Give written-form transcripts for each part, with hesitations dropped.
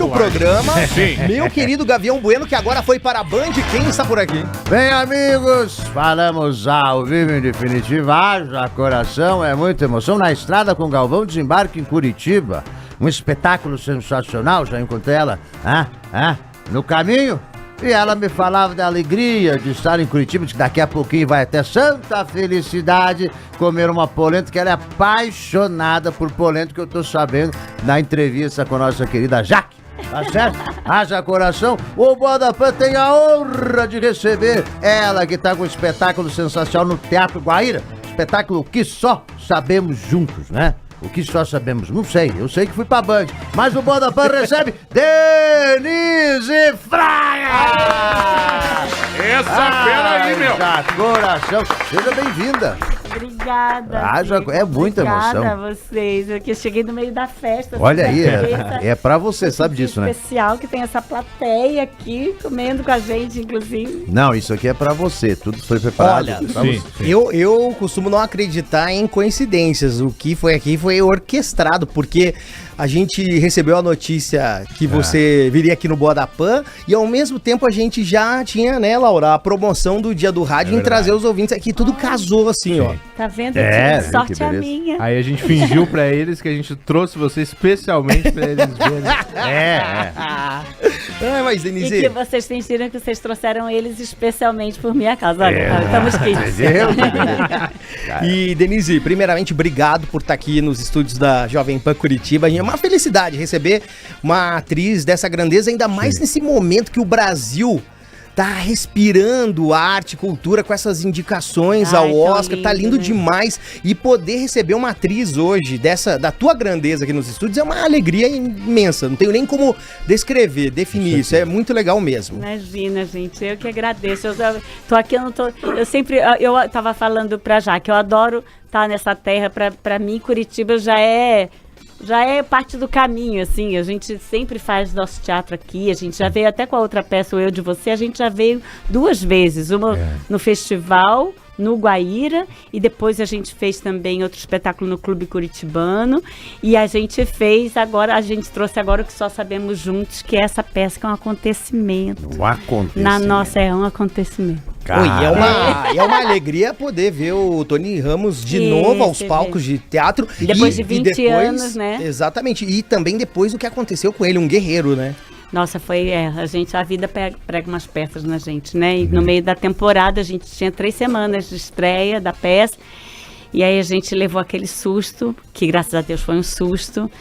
programa. Meu querido Gavião Bueno, que agora foi para a Band. Quem está por aqui? Bem, amigos, falamos ao vivo em definitivo. Haja coração, é muita emoção. Na estrada com Galvão, desembarque em Curitiba. Um espetáculo sensacional, já encontrei ela no caminho. E ela me falava da alegria de estar em Curitiba, que daqui a pouquinho vai até Santa Felicidade comer uma polenta, que ela é apaixonada por polenta, que eu tô sabendo na entrevista com a nossa querida Jaque. Tá certo? Haja coração. O Bodapan tem a honra de receber ela, que tá com um espetáculo sensacional no Teatro Guaíra. Espetáculo que só sabemos juntos, né? O que só sabemos? Não sei, eu sei que fui pra Band. Mas o Bodapan recebe Denise Fraga! Essa fera aí, meu! Coração, seja bem-vinda. Obrigada. É muita emoção. Obrigada a vocês. Eu cheguei no meio da festa. Olha aí, é pra você, sabe disso, né? Especial que tem essa plateia aqui comendo com a gente, inclusive. Não, isso aqui é pra você. Tudo foi preparado. Olha, eu costumo não acreditar em coincidências. O que foi aqui foi orquestrado, porque a gente recebeu a notícia que você viria aqui no Bodapan e ao mesmo tempo a gente já tinha, né, Laura, a promoção do Dia do Rádio em trazer os ouvintes aqui. Tudo casou assim, ó. Tá vendo? Sorte a minha. Aí a gente fingiu pra eles que a gente trouxe você especialmente pra eles verem. Mas, Denise... E que vocês fingiram que vocês trouxeram eles especialmente por minha causa. Olha, estamos quites. E, Denise, primeiramente, obrigado por estar aqui nos estúdios da Jovem Pan Curitiba. É uma felicidade receber uma atriz dessa grandeza, ainda mais nesse momento que o Brasil tá respirando arte, cultura com essas indicações ao Oscar, lindo, tá lindo, né? Demais. E poder receber uma atriz hoje da tua grandeza aqui nos estúdios é uma alegria imensa. Não tenho nem como descrever, definir isso. É muito legal mesmo. Imagina, gente. Eu que agradeço. Eu tô aqui, eu tava falando pra Jaque, eu adoro estar nessa terra. Pra mim, Curitiba já é parte do caminho, assim. A gente sempre faz nosso teatro aqui, a gente já veio até com a outra peça, O Eu de Você, a gente já veio 2 vezes, uma no festival, no Guaíra, e depois a gente fez também outro espetáculo no Clube Curitibano, e a gente trouxe agora o que só sabemos juntos, que é essa peça, que é um acontecimento. Um acontecimento. Na nossa, é um acontecimento. E é uma alegria poder ver o Tony Ramos de novo aos palcos de teatro. Depois de 20 anos, né? Exatamente. E também depois do que aconteceu com ele, um guerreiro, né? Nossa, a vida prega umas peças na gente, né? E no meio da temporada a gente tinha 3 semanas de estreia da peça. E aí a gente levou aquele susto, que graças a Deus foi um susto.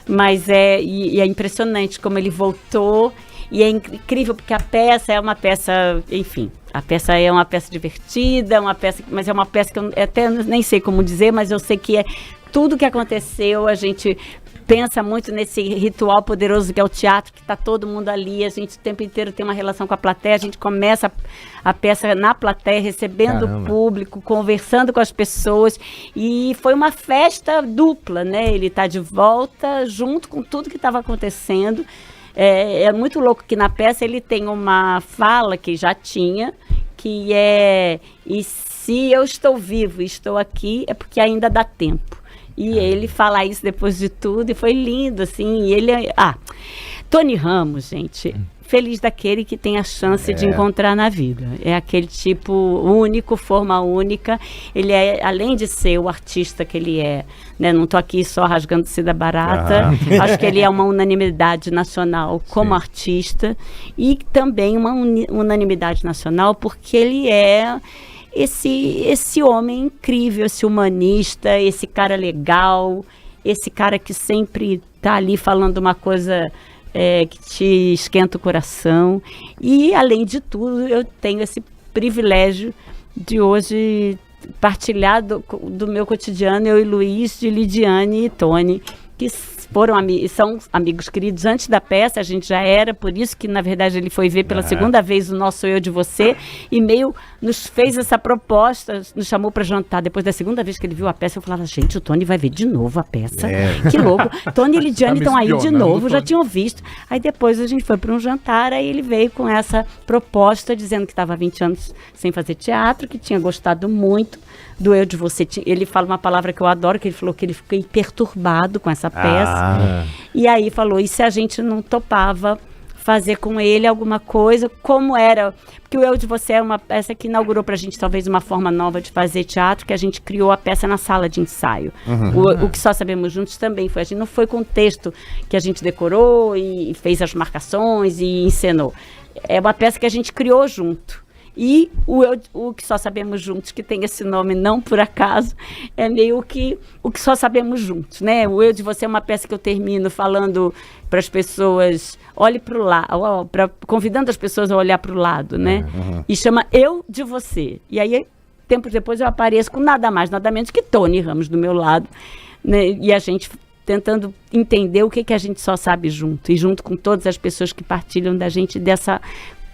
Mas é impressionante como ele voltou. E é incrível porque a peça é uma peça, enfim... A peça é uma peça divertida, mas é uma peça que eu até nem sei como dizer, mas eu sei que é tudo que aconteceu, a gente pensa muito nesse ritual poderoso que é o teatro, que está todo mundo ali, a gente o tempo inteiro tem uma relação com a plateia, a gente começa a peça na plateia, recebendo o público, conversando com as pessoas, e foi uma festa dupla, né? Ele está de volta, junto com tudo que estava acontecendo. É muito louco que na peça ele tem uma fala que já tinha, que é: e se eu estou vivo e estou aqui, é porque ainda dá tempo. E ele fala isso depois de tudo, e foi lindo, assim. E ele Tony Ramos, gente, feliz daquele que tem a chance de encontrar na vida. É aquele tipo único, forma única. Ele é, além de ser o artista que ele é, né? Não estou aqui só rasgando seda barata. Acho que ele é uma unanimidade nacional como artista, e também uma unanimidade nacional porque ele é esse homem incrível, esse humanista, esse cara legal, esse cara que sempre está ali falando uma coisa que te esquenta o coração. E, além de tudo, eu tenho esse privilégio de hoje partilhar do meu cotidiano, eu e Luiz, de Lidiane e Tony, que são amigos queridos antes da peça. A gente já era, por isso que, na verdade, ele foi ver pela segunda vez o nosso Eu de Você, e nos fez essa proposta, nos chamou para jantar. Depois da segunda vez que ele viu a peça, eu falava: gente, o Tony vai ver de novo a peça. Que louco. Tony e Lidiane estão aí de novo, já tinham visto. Aí depois a gente foi para um jantar, aí ele veio com essa proposta, dizendo que estava há 20 anos sem fazer teatro, que tinha gostado muito do Eu de Você. Ele fala uma palavra que eu adoro, que ele falou que ele ficou perturbado com essa peça. E aí falou, e se a gente não topava fazer com ele alguma coisa, como era, porque o Eu de Você é uma peça que inaugurou pra gente talvez uma forma nova de fazer teatro, que a gente criou a peça na sala de ensaio. O que Só Sabemos Juntos também foi, a gente não foi com o texto que a gente decorou e fez as marcações e encenou. É uma peça que a gente criou junto. E o Que Só Sabemos Juntos, que tem esse nome não por acaso, é meio que o que só sabemos juntos, né? O Eu de Você é uma peça que eu termino falando para as pessoas, olhe para o lado, convidando as pessoas a olhar para o lado, né? E chama Eu de Você. E aí, tempos depois, eu apareço com nada mais, nada menos que Tony Ramos do meu lado, né? E a gente tentando entender o que a gente só sabe junto, e junto com todas as pessoas que partilham da gente dessa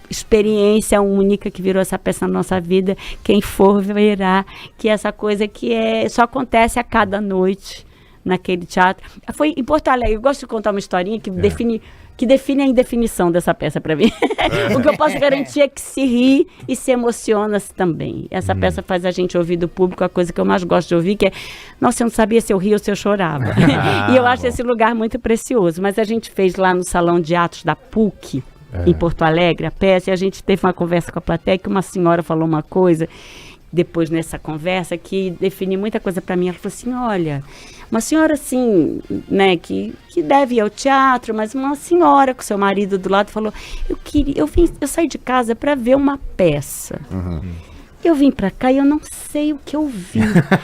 experiência única que virou essa peça na nossa vida. Quem for verá que essa coisa que só acontece a cada noite naquele teatro. Foi em Porto Alegre. Eu gosto de contar uma historinha que define a indefinição dessa peça para mim. O que eu posso garantir é que se ri e se emociona-se também. Essa peça faz a gente ouvir do público a coisa que eu mais gosto de ouvir, que é, nossa, eu não sabia se eu ria ou se eu chorava. E eu acho esse lugar muito precioso. Mas a gente fez lá no Salão de Atos da PUC, em Porto Alegre, a peça, e a gente teve uma conversa com a plateia, que uma senhora falou uma coisa, depois nessa conversa, que definiu muita coisa para mim. Ela falou assim, olha, uma senhora assim, né, que deve ir ao teatro, mas uma senhora com seu marido do lado falou, eu saí de casa para ver uma peça. Eu vim para cá e eu não sei o que eu vi.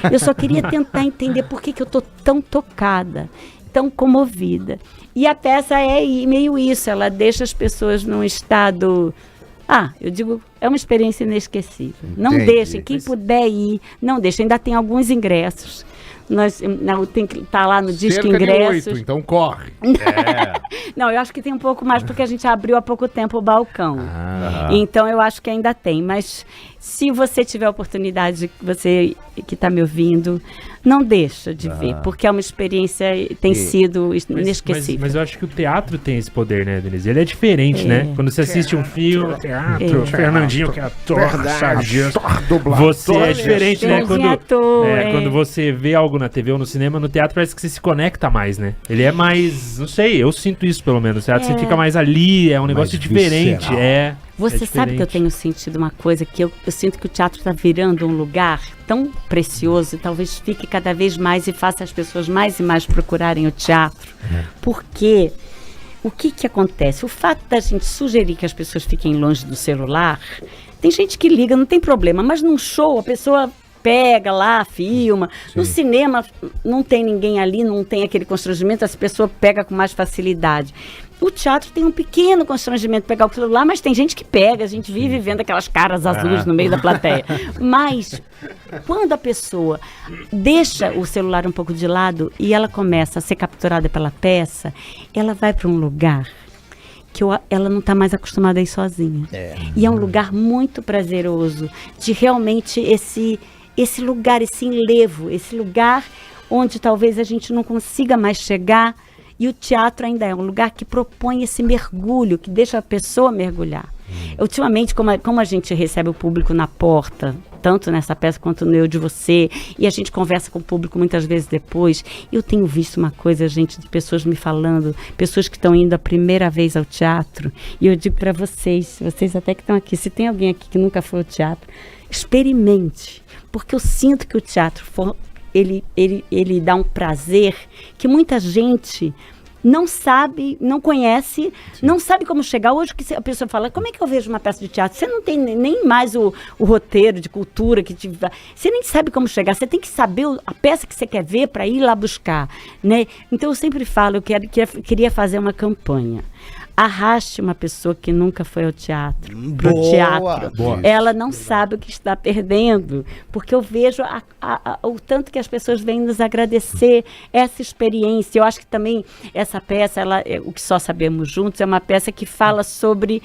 Eu só queria tentar entender por que eu tô tão tocada, tão comovida. E a peça é meio isso, ela deixa as pessoas num estado... eu digo, é uma experiência inesquecível. Não deixem, quem puder ir, não deixem. Ainda tem alguns ingressos. Tem que estar lá no Disque Ingressos. De 8, então corre. Não, eu acho que tem um pouco mais, porque a gente abriu há pouco tempo o balcão. Então eu acho que ainda tem. Mas se você tiver a oportunidade, você que está me ouvindo, não deixa de ver, porque é uma experiência, tem sido inesquecível. Mas eu acho que o teatro tem esse poder, né, Denise? Ele é diferente, né? Quando você assiste um filme, teatro, Fernandinho, que é ator, sargento, você é diferente, né? Quando você vê algo na TV ou no cinema, no teatro parece que você se conecta mais, né? Ele é mais, não sei, eu sinto isso pelo menos. No teatro você fica mais ali, é um negócio diferente. Você sabe que eu tenho sentido uma coisa, que eu sinto que o teatro está virando um lugar tão precioso, e talvez fique cada vez mais e faça as pessoas mais e mais procurarem o teatro. Porque o que acontece? O fato da gente sugerir que as pessoas fiquem longe do celular, tem gente que liga, não tem problema, mas num show a pessoa pega lá, filma. No cinema não tem ninguém ali, não tem aquele constrangimento, essa pessoa pega com mais facilidade. O teatro tem um pequeno constrangimento de pegar o celular, mas tem gente que pega, a gente vive vendo aquelas caras azuis no meio da plateia. Mas quando a pessoa deixa o celular um pouco de lado e ela começa a ser capturada pela peça, ela vai para um lugar que ela não está mais acostumada a ir sozinha. E é um lugar muito prazeroso, de realmente esse lugar, esse enlevo, esse lugar onde talvez a gente não consiga mais chegar. E o teatro ainda é um lugar que propõe esse mergulho, que deixa a pessoa mergulhar. Ultimamente, como a gente recebe o público na porta, tanto nessa peça quanto no Eu de Você, e a gente conversa com o público muitas vezes depois, eu tenho visto uma coisa, gente, de pessoas me falando, pessoas que estão indo a primeira vez ao teatro, e eu digo para vocês até que estão aqui, se tem alguém aqui que nunca foi ao teatro, experimente, porque eu sinto que o teatro ele dá um prazer que muita gente não sabe, não conhece, não sabe como chegar. Hoje que a pessoa fala, como é que eu vejo uma peça de teatro? Você não tem nem mais o roteiro de cultura, você nem sabe como chegar, você tem que saber a peça que você quer ver para ir lá buscar, né? Então eu sempre falo, eu queria fazer uma campanha. Arraste uma pessoa que nunca foi ao teatro pro teatro. Boa. Ela não sabe o que está perdendo, porque eu vejo o tanto que as pessoas vêm nos agradecer essa experiência. Eu acho que também essa peça, o que Só Sabemos Juntos, é uma peça que fala sobre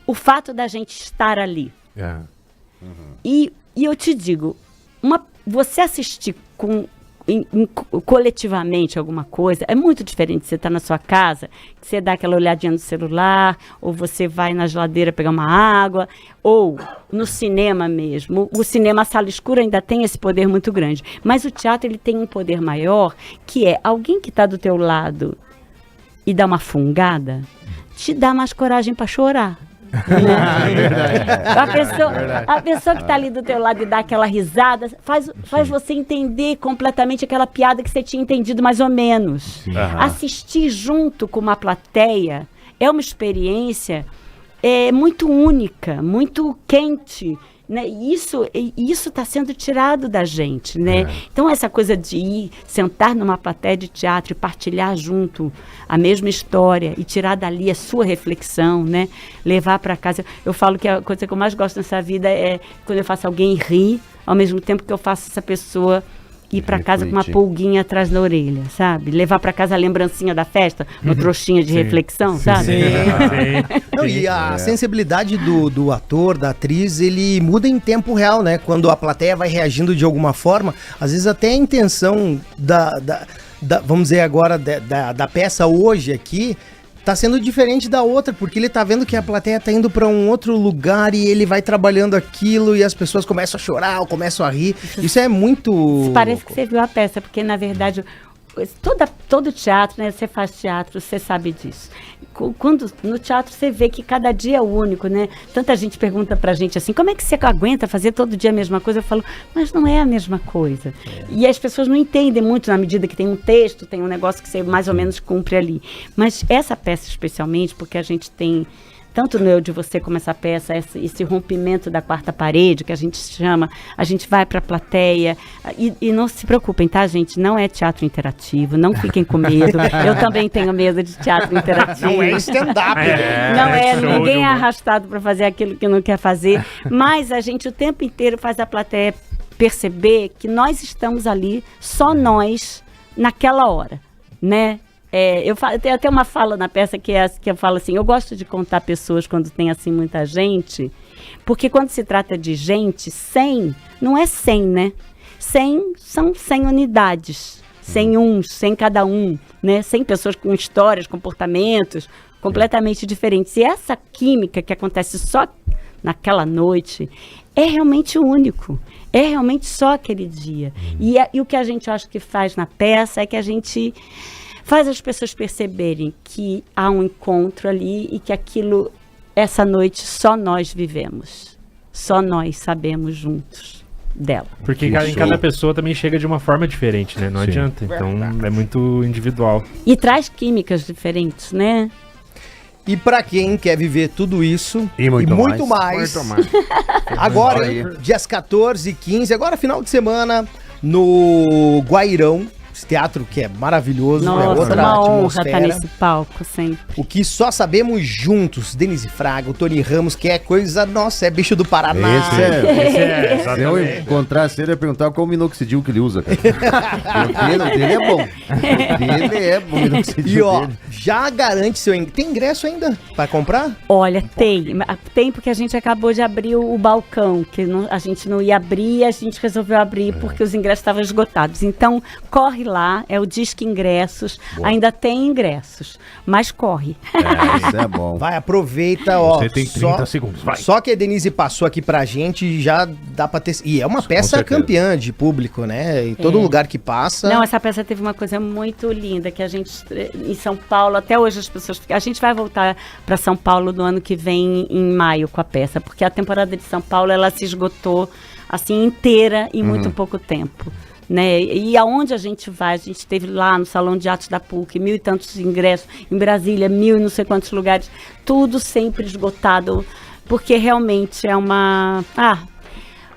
o fato da gente estar ali. E eu te digo, você assistir com coletivamente alguma coisa, é muito diferente. Você está na sua casa, você dá aquela olhadinha no celular, ou você vai na geladeira pegar uma água, ou no cinema mesmo. O cinema, a sala escura ainda tem esse poder muito grande, mas o teatro ele tem um poder maior, que é alguém que está do teu lado e dá uma fungada, te dá mais coragem para chorar. A pessoa que está ali do teu lado e dá aquela risada faz você entender completamente aquela piada que você tinha entendido mais ou menos. Assistir junto com uma plateia é uma experiência muito única, muito quente, né? Isso está sendo tirado da gente, né? Então essa coisa de sentar numa plateia de teatro e partilhar junto a mesma história e tirar dali a sua reflexão, né? Levar para casa. Eu falo que a coisa que eu mais gosto nessa vida é quando eu faço alguém rir, ao mesmo tempo que eu faço essa pessoa ir para casa com uma pulguinha atrás da orelha, sabe? Levar para casa a lembrancinha da festa, uma trouxinha de reflexão, sabe? Não, e a sensibilidade do ator, da atriz, ele muda em tempo real, né? Quando a plateia vai reagindo de alguma forma, às vezes até a intenção vamos dizer agora, da peça hoje aqui, tá sendo diferente da outra, porque ele tá vendo que a plateia tá indo para um outro lugar e ele vai trabalhando aquilo e as pessoas começam a chorar ou começam a rir. Isso é muito... Parece que você viu a peça, porque na verdade todo teatro, né? Você faz teatro, você sabe disso. Quando no teatro você vê que cada dia é único, né? Tanta gente pergunta pra gente assim, como é que você aguenta fazer todo dia a mesma coisa? Eu falo, mas não é a mesma coisa. E as pessoas não entendem muito na medida que tem um texto, tem um negócio que você mais ou menos cumpre ali. Mas essa peça especialmente, porque a gente tem... Tanto no Eu de Você como essa peça, esse rompimento da quarta parede, que a gente chama, a gente vai para a plateia. E não se preocupem, tá, gente? Não é teatro interativo, não fiquem com medo. Eu também tenho medo de teatro interativo. Não é stand-up. Ninguém é arrastado para fazer aquilo que não quer fazer. Mas a gente o tempo inteiro faz a plateia perceber que nós estamos ali, só nós, naquela hora, né? Tem até uma fala na peça que eu falo assim, eu gosto de contar pessoas quando tem assim muita gente, porque quando se trata de gente, 100, não é 100, né? 100 são 100 unidades, 100 cada um, né? 100 pessoas com histórias, comportamentos completamente diferentes. E essa química que acontece só naquela noite é realmente único. É realmente só aquele dia. E o que a gente acha que faz na peça é que a gente... faz as pessoas perceberem que há um encontro ali e que aquilo, essa noite, só nós vivemos. Só nós sabemos juntos dela. Porque em cada pessoa também chega de uma forma diferente, né? Não adianta. Então é muito individual. E traz químicas diferentes, né? E pra quem quer viver tudo isso e muito mais. Agora, dias 14 e 15, agora final de semana, no Guairão. Esse teatro que é maravilhoso. Nossa, é outra uma honra atmosfera. estar nesse palco sempre. O que só sabemos juntos, Denise Fraga, o Tony Ramos, que é coisa, nossa, é bicho do Paraná. Se eu encontrasse ele, eu ia perguntar qual minoxidil que ele usa, cara. O dele é bom. Ele é bom, minoxidil. E ó, já garante seu ingresso. Tem ingresso ainda pra comprar? Olha, tem porque a gente acabou de abrir o balcão, que a gente não ia abrir e a gente resolveu abrir porque os ingressos estavam esgotados. Então, corre lá, é o Disque Ingressos. Boa. Ainda tem ingressos, mas corre. Isso é bom. Vai, aproveita, ó. Você tem 30 segundos, vai. Só que a Denise passou aqui pra gente, já dá pra ter... E é uma peça campeã de público, né? Em todo lugar que passa... Não, essa peça teve uma coisa muito linda, que a gente, em São Paulo, até hoje as pessoas... A gente vai voltar pra São Paulo no ano que vem, em maio, com a peça, porque a temporada de São Paulo, ela se esgotou, assim, inteira em muito pouco tempo. Né? E aonde a gente vai, a gente esteve lá no Salão de Atos da PUC, 1.000 e tantos ingressos, em Brasília, 1.000 e não sei quantos lugares, tudo sempre esgotado, porque realmente é uma...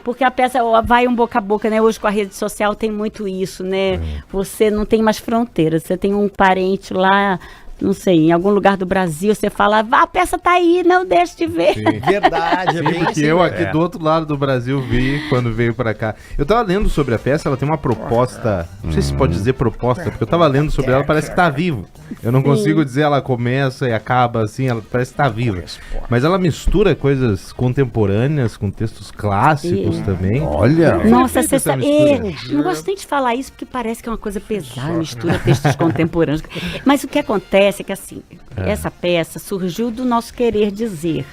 porque a peça vai um boca a boca, né? Hoje com a rede social tem muito isso, né? Você não tem mais fronteiras, você tem um parente lá não sei, em algum lugar do Brasil, você fala, a peça tá aí, não deixe de ver. Sim. Verdade, é bem Porque assim. eu aqui do outro lado do Brasil vi quando veio pra cá. Eu tava lendo sobre a peça, ela tem uma proposta, não sei se pode dizer proposta, porque eu tava lendo sobre ela, parece que tá vivo. Eu não consigo dizer ela começa e acaba assim, ela parece que tá viva. Mas ela mistura coisas contemporâneas com textos clássicos também. Olha! Nossa, você essa sabe, mistura? não gosto nem de falar isso porque parece que é uma coisa pesada, mistura textos contemporâneos. Mas o que acontece é que assim, essa peça surgiu do nosso querer dizer.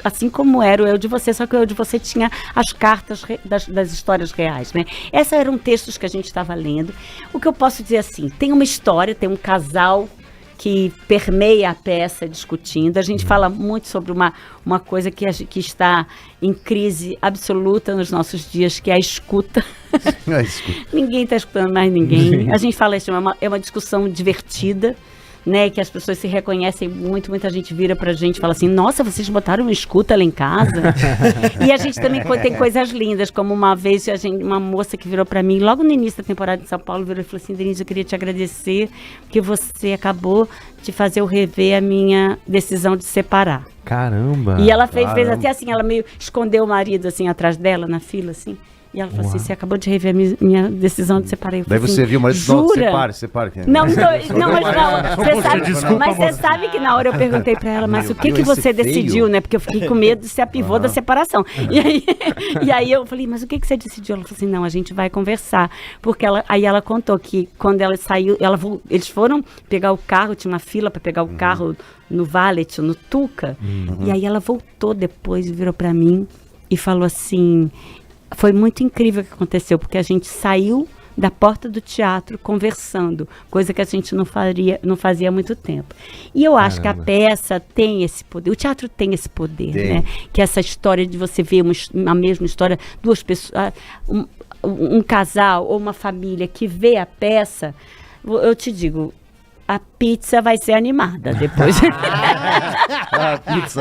Assim como era o Eu de Você, só que o Eu de Você tinha as cartas das histórias reais, né? Esses eram textos que a gente estava lendo. O que eu posso dizer assim, tem uma história, tem um casal que permeia a peça discutindo. A gente fala muito sobre uma coisa que está em crise absoluta nos nossos dias, que é a escuta. Ninguém está escutando mais ninguém. A gente fala isso, é uma discussão divertida, né, que as pessoas se reconhecem muito, muita gente vira pra gente e fala assim, nossa, vocês botaram uma escuta lá em casa? E a gente também tem coisas lindas, como uma vez uma moça que virou pra mim, logo no início da temporada de São Paulo, virou e falou assim, Denise, eu queria te agradecer, porque você acabou de fazer eu rever a minha decisão de separar. Caramba! E ela fez até assim, ela meio escondeu o marido assim, atrás dela, na fila, assim. E ela falou assim, você acabou de rever a minha decisão de separar. Daí você viu, mas jura? Separe. Não, mas você sabe que na hora eu perguntei pra ela, mas o que você decidiu, né? Porque eu fiquei com medo de ser a pivô da separação. E aí eu falei, mas o que você decidiu? Ela falou assim, não, a gente vai conversar. Porque aí ela contou que quando ela saiu, eles foram pegar o carro, tinha uma fila pra pegar o carro no Valet, no Tuca. E aí ela voltou depois e virou pra mim e falou assim... Foi muito incrível o que aconteceu, porque a gente saiu da porta do teatro conversando, coisa que a gente não fazia há muito tempo. E eu acho que a peça tem esse poder, o teatro tem esse poder, né? Que essa história de você ver a mesma história, duas pessoas, um casal ou uma família que vê a peça, eu te digo, a pizza vai ser animada depois.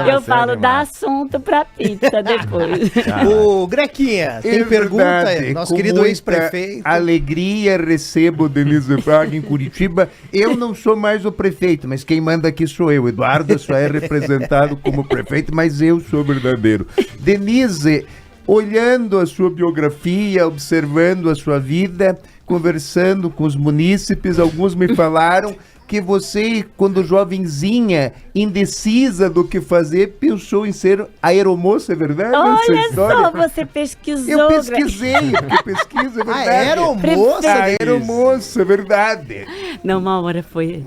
Eu falo, dá assunto pra pizza depois. O Grequinha, tem pergunta aí? Nosso querido ex-prefeito. Alegria recebo Denise Fraga em Curitiba. Eu não sou mais o prefeito, mas quem manda aqui sou eu. Eduardo só é representado como prefeito, mas eu sou verdadeiro. Denise, olhando a sua biografia, observando a sua vida, conversando com os munícipes, alguns me falaram que você, quando jovenzinha, indecisa do que fazer, pensou em ser aeromoça, é verdade? Olha só, você pesquisou. Eu pesquisei, porque pesquisa, é verdade. Aeromoça? Aeromoça, é verdade. Não, uma hora foi...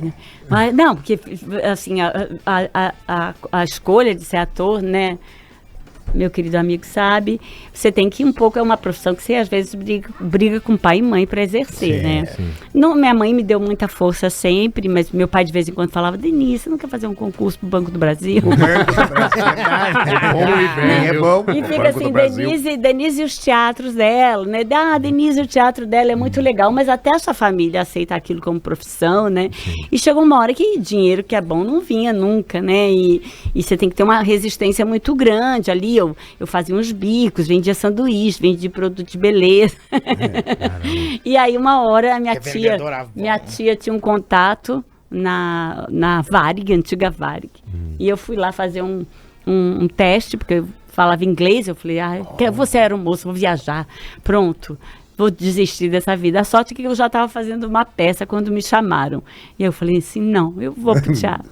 Mas, não, porque, assim, a escolha de ser ator, né... Meu querido amigo sabe, você tem que ir um pouco, é uma profissão que você às vezes briga com pai e mãe para exercer, né? Sim. Não, minha mãe me deu muita força sempre, mas meu pai de vez em quando falava, Denise, você não quer fazer um concurso pro Banco do Brasil? O Banco do Brasil é bom. E fica assim, Denise e os teatros dela, né? Denise e o teatro dela é muito legal, mas até a sua família aceita aquilo como profissão, né? E chegou uma hora que dinheiro que é bom não vinha nunca, né? E você tem que ter uma resistência muito grande ali. Eu fazia uns bicos, vendia sanduíche, vendia produto de beleza. E aí uma hora a minha tia tinha um contato na Varig, antiga Varig. E eu fui lá fazer um teste, porque eu falava inglês, eu falei, você era um moço, vou viajar, pronto. Vou desistir dessa vida. A sorte é que eu já estava fazendo uma peça quando me chamaram. E eu falei assim, não, eu vou pro teatro.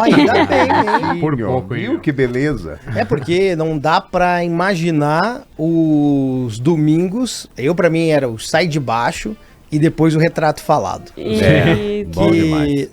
Ainda bem, hein? Por pouco, viu? Que beleza. É porque não dá pra imaginar os domingos. Pra mim, era o Sai de Baixo e depois o Retrato Falado. Bom demais.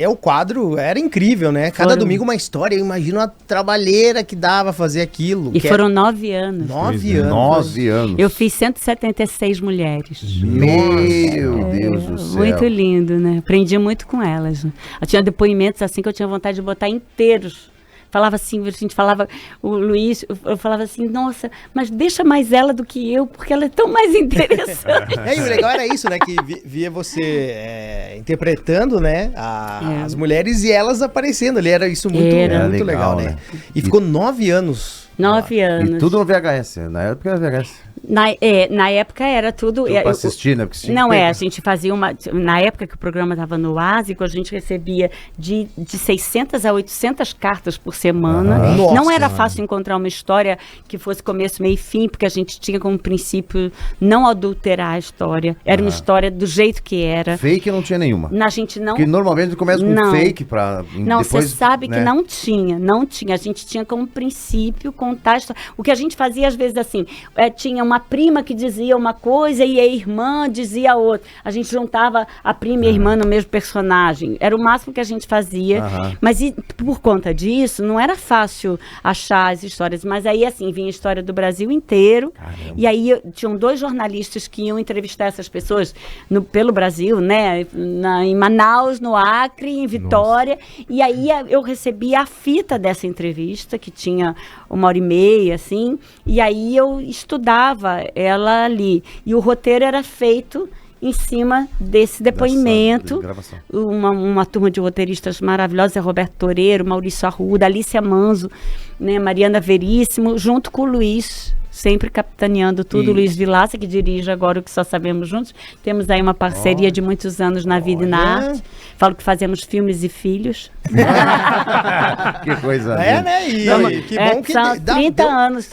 O quadro era incrível, né? Cada domingo uma história. Eu imagino a trabalheira que dava fazer aquilo. E foram 9 anos. 9 anos. 9 anos. Eu fiz 176 mulheres. Meu Deus do céu. Muito lindo, né? Aprendi muito com elas. Eu tinha depoimentos assim que eu tinha vontade de botar inteiros. Falava assim, a gente falava, o Luiz, eu falava assim, nossa, mas deixa mais ela do que eu, porque ela é tão mais interessante. E o legal era isso, né, que via você interpretando, né, as mulheres e elas aparecendo ali, era isso muito legal, né? E ficou 9 anos. 9 anos. E tudo no VHS, na época era VHS. Na época era tudo... Pra assistir, né? Porque a gente fazia na época que o programa estava no Ásico, a gente recebia de 600 a 800 cartas por semana. Não era fácil encontrar uma história que fosse começo, meio e fim, porque a gente tinha como princípio não adulterar a história. Era uma história do jeito que era. Fake não tinha nenhuma. A gente não... Porque normalmente começa com fake pra... Não, você sabe que não tinha. A gente tinha como princípio contar a história. O que a gente fazia, às vezes, assim, tinha uma prima que dizia uma coisa e a irmã dizia outra. A gente juntava a prima e a irmã no mesmo personagem. Era o máximo que a gente fazia. Mas por conta disso, não era fácil achar as histórias. Mas aí, assim, vinha a história do Brasil inteiro. Caramba. E aí tinham 2 jornalistas que iam entrevistar essas pessoas pelo Brasil, né? Em Manaus, no Acre, em Vitória. Nossa. E aí eu recebia a fita dessa entrevista, que tinha 1h30, assim. E aí eu estudava ela ali. E o roteiro era feito em cima desse depoimento. Uma turma de roteiristas maravilhosos, Roberto Toreiro, Maurício Arruda, Alicia Manzo, né, Mariana Veríssimo, junto com o Luiz, sempre capitaneando tudo, Luiz Vilaça, que dirige agora O Que Só Sabemos Juntos. Temos aí uma parceria de muitos anos na vida e na arte. Falo que fazemos filmes e filhos. Que coisa né? Que bom que são 30 anos,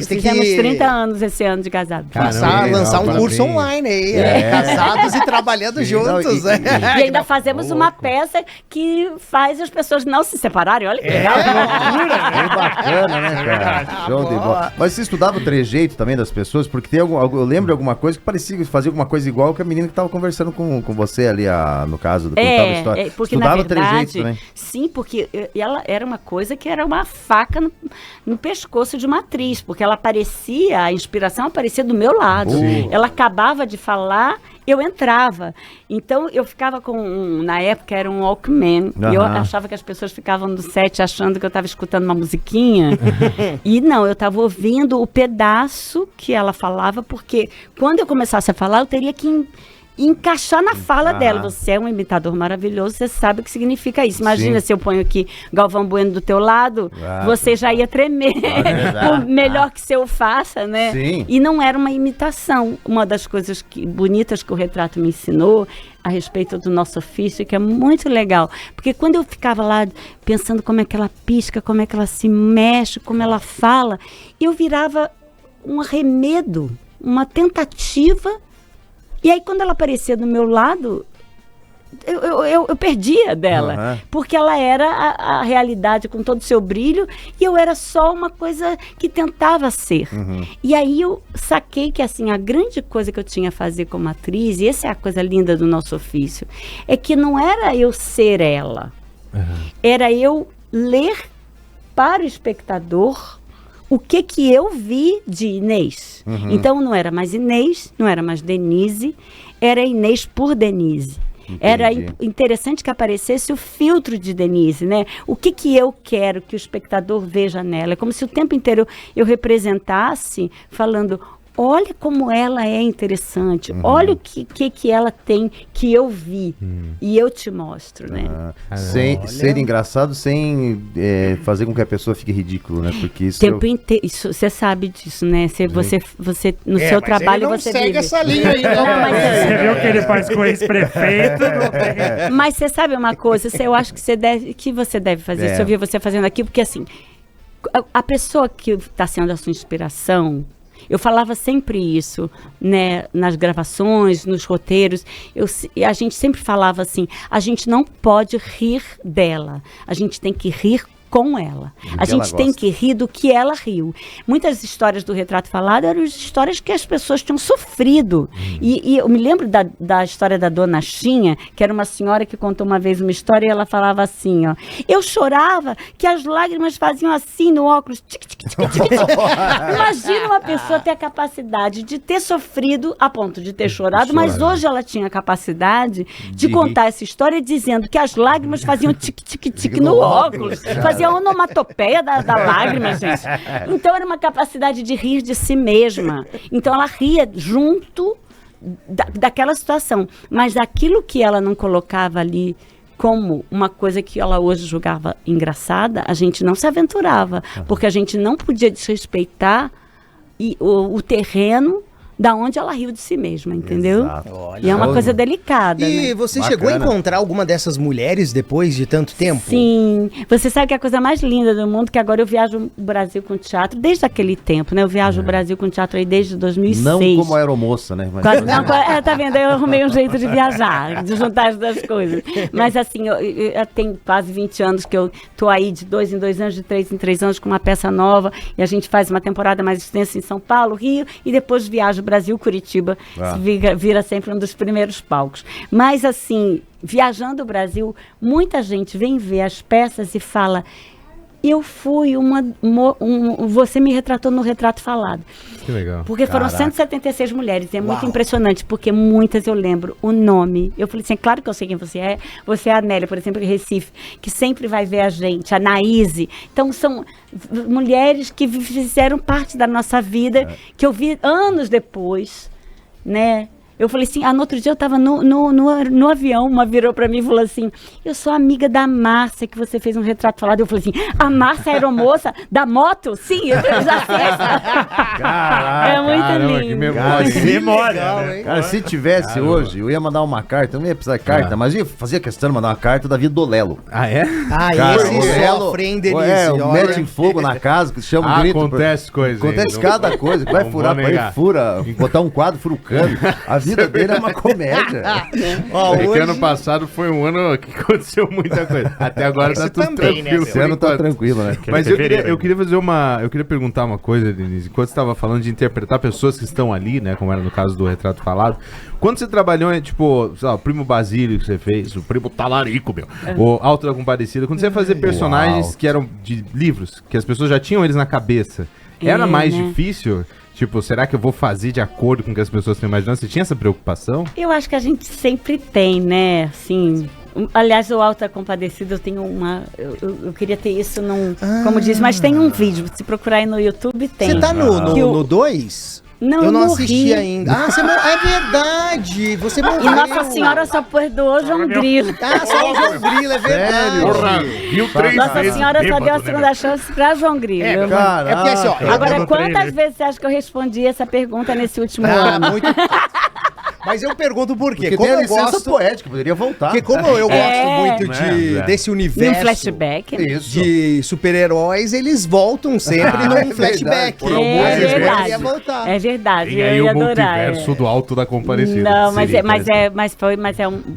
fizemos 30 anos esse ano de casado. Lançar um curso online aí, casados e trabalhando juntos. E ainda fazemos uma peça que faz as pessoas não se separarem. Olha que legal. Que bacana, né, cara? Show de bola. Mas você estudava o trejeito também das pessoas? Porque eu lembro de alguma coisa que parecia fazer alguma coisa igual que a menina que estava conversando com você ali, no caso do contava a história. Porque estudava, na verdade, trejeito também? Sim, porque ela era uma coisa que era uma faca no pescoço de uma atriz, porque ela aparecia, a inspiração aparecia do meu lado. Ela acabava de falar, eu entrava. Então, eu ficava na época era um Walkman, e eu achava que as pessoas ficavam no set achando que eu estava escutando uma musiquinha, e não, eu estava ouvindo o pedaço que ela falava, porque quando eu começasse a falar, eu teria que encaixar na fala dela. Você é um imitador maravilhoso, você sabe o que significa isso. Imagina se eu ponho aqui Galvão Bueno do teu lado, você já ia tremer. Por melhor que eu faça, né? Sim. E não era uma imitação. Uma das coisas bonitas que o retrato me ensinou a respeito do nosso ofício, que é muito legal. Porque quando eu ficava lá pensando como é que ela pisca, como é que ela se mexe, como ela fala, eu virava um arremedo, uma tentativa. E aí, quando ela aparecia do meu lado, eu perdia dela. Porque ela era a realidade com todo o seu brilho e eu era só uma coisa que tentava ser. E aí eu saquei que, assim, a grande coisa que eu tinha a fazer como atriz, e essa é a coisa linda do nosso ofício, é que não era eu ser ela. Era eu ler para o espectador o que eu vi de Inês. Então, não era mais Inês, não era mais Denise, era Inês por Denise. Entendi. Era interessante que aparecesse o filtro de Denise, né? O que eu quero que o espectador veja nela. É como se o tempo inteiro eu representasse falando... Olha como ela é interessante. Olha o que ela tem que eu vi. E eu te mostro, né? Ser engraçado sem fazer com que a pessoa fique ridículo, né? Porque isso... Tempo inteiro. Você sabe disso, né? Você no seu trabalho ele não você segue vive. essa linha aí, não. Você viu o que ele faz com o ex-prefeito? Mas você sabe uma coisa? Eu acho que você deve fazer. Se eu vi você fazendo aqui, porque assim, a pessoa que está sendo a sua inspiração... Eu falava sempre isso, né, nas gravações, nos roteiros. A gente sempre falava assim, a gente não pode rir dela, a gente tem que rir com ela. A gente tem que rir do que ela riu. Muitas histórias do Retrato Falado eram histórias que as pessoas tinham sofrido. E eu me lembro da história da Dona Chinha, que era uma senhora que contou uma vez uma história e ela falava assim, ó, eu chorava que as lágrimas faziam assim no óculos. Tic, tic, tic, tic, tic. Imagina uma pessoa ter a capacidade de ter sofrido a ponto de ter chorado, mas hoje ela tinha a capacidade de contar essa história dizendo que as lágrimas faziam tic, tic, tic no óculos. Fazia a onomatopeia da lágrima, gente. Então era uma capacidade de rir de si mesma. Então ela ria junto daquela situação. Mas aquilo que ela não colocava ali como uma coisa que ela hoje julgava engraçada, a gente não se aventurava. Porque a gente não podia desrespeitar o terreno da onde ela riu de si mesma, entendeu? Exato. E é uma coisa delicada, E né? você Bacana. chegou a encontrar alguma dessas mulheres depois de tanto tempo? Sim. Você sabe que a coisa mais linda do mundo, que agora eu viajo o Brasil com teatro desde aquele tempo, né? Eu viajo o Brasil com teatro aí desde 2006. Não como aeromoça, né? Mas- Tá vendo? Eu arrumei um jeito de viajar, de juntar as duas coisas. Mas assim, eu tenho quase 20 anos que eu tô aí de 2 em 2 anos, de 3 em 3 anos com uma peça nova, e a gente faz uma temporada mais extensa em São Paulo, Rio, e depois viajo Brasil, Curitiba, vira sempre um dos primeiros palcos. Mas assim, viajando o Brasil, muita gente vem ver as peças e fala: eu fui você me retratou no Retrato Falado. Que legal. Porque foram 176 mulheres, e é muito impressionante, porque muitas eu lembro o nome. Eu falei assim, claro que eu sei quem você é. Você é a Nélia, por exemplo, de Recife, que sempre vai ver a gente, a Naíse. Então, são mulheres que fizeram parte da nossa vida, que eu vi anos depois, né? Eu falei assim, no outro dia eu estava no avião, uma virou para mim e falou assim, eu sou amiga da Márcia, que você fez um retrato falado. Eu falei assim, a Márcia aeromoça da moto? Sim, eu já fiz. Caraca, É muito caramba, que lindo. memória. Que memória, né? Cara, se tivesse hoje, eu ia mandar uma carta, eu não ia precisar de carta, mas eu fazia questão de mandar uma carta da Vida do Lelo. Ah, é? Ah, Cara, esse o Lelo- sofre, hein, Denise? É, Olha. mete em fogo na casa, que se chama um grito. Acontece coisa. hein? Acontece Não- cada coisa, que vai não furar vou pra ele, negar. fura, botar um quadro, fura o cano. A vida dele é uma comédia. Ó, É que hoje- ano passado foi um ano que aconteceu muita coisa. Até agora tá Esse tudo também, né, tranquilo. meu? Esse ano tá por enquanto. tranquilo, né? Mas fevereiro eu queria fazer eu queria perguntar uma coisa, Denise. Enquanto você estava falando de interpretar pessoas que estão ali, né? Como era no caso do Retrato Falado. Quando você trabalhou, tipo, sei lá, o Primo Basílio que você fez, o Primo Talarico, meu, o Alto da Compadecida, quando você ia fazer personagens que eram de livros, que as pessoas já tinham eles na cabeça, era mais né? difícil? Tipo, será que eu vou fazer de acordo com o que as pessoas estão imaginando? Você tinha essa preocupação? Eu acho que a gente sempre tem, né? Assim, aliás, o Alta Compadecida, eu tenho uma... Eu queria ter isso num... Como diz, mas tem um vídeo, se procurar aí no YouTube, tem. Você tá Que o- no 2? Não, eu não eu assisti morri. ainda. Ah, é verdade. Você morreu. E Nossa Senhora só perdoou João Grilo. Ah, só o João Grilo, é verdade. Viu Nossa Senhora só deu a segunda chance pra João Grilo. É porque assim, ó, Agora, no quantas trailer. vezes você acha que eu respondi essa pergunta nesse último Ah, ano? muito. Mas eu pergunto por quê? Porque Como tem a eu licença gosto, poética, poderia voltar. porque como eu gosto muito desse Em um universo flashback. né? Isso. de super-heróis, eles voltam sempre num flashback. Por amor É de Deus. verdade. Ia voltar. É verdade. Tem Eu aí ia o adorar. multiverso do Alto da Compadecida. Não, Seria